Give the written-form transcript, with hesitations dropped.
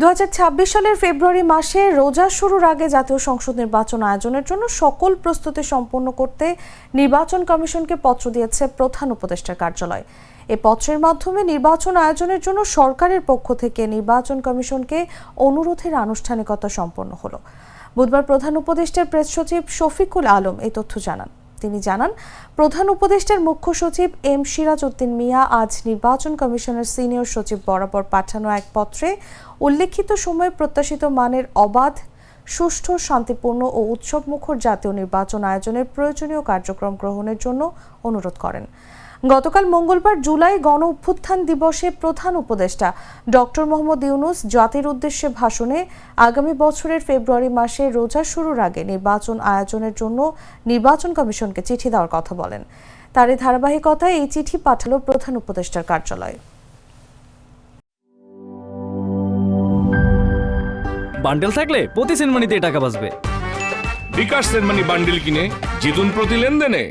2026 সালের ফেব্রুয়ারি মাসে রোজা শুরুর আগে জাতীয় সংসদ নির্বাচন আয়োজনের জন্য সকল প্রস্তুতি সম্পন্ন করতে নির্বাচন কমিশনকে পত্র দিয়েছে প্রধান উপদেষ্টার কার্যালয়। এই পত্রের মাধ্যমে নির্বাচন আয়োজনের জন্য সরকারের পক্ষ থেকে নির্বাচন কমিশনকে অনুরোধের আনুষ্ঠানিকতা সম্পন্ন হলো। বুধবার প্রধান উপদেষ্টার প্রেস সচিব শফিকুল আলম এই তথ্য জানান। তিনি জানান, প্রধান উপদেষ্টার মুখ্য সচিব এম সিরাজ উদ্দিন মিয়া আজ নির্বাচন কমিশনের সিনিয়র সচিব বরাবর পাঠানো এক পত্রে উল্লেখিত সময়ে প্রত্যাশিত মানের অবাধ, সুষ্ঠু, শান্তিপূর্ণ ও উৎসবমুখর জাতীয় নির্বাচন আয়োজনের প্রয়োজনীয় কার্যক্রম গ্রহণের জন্য অনুরোধ করেন। গতকাল মঙ্গলবার জুলাই গণ অভ্যুত্থান দিবসে প্রধান উপদেষ্টা ডক্টর মোহাম্মদ ইউনূস জাতির উদ্দেশ্যে ভাষণে আগামী বছরের ফেব্রুয়ারি মাসে রোজা শুরুর আগে নির্বাচন আয়োজনের জন্য নির্বাচন কমিশনকে চিঠি দেওয়ার কথা বলেন। তার এই ধারাবাহিকতায় এই চিঠি পাঠালো প্রধান উপদেষ্টার কার্যালয়। বান্ডেল থাকলে প্রতি সেনমানিতে টাকা বাঁচবে। বিকাশ সেনমানি বান্ডেল কিনে জিতুন প্রতি লেনদেনে।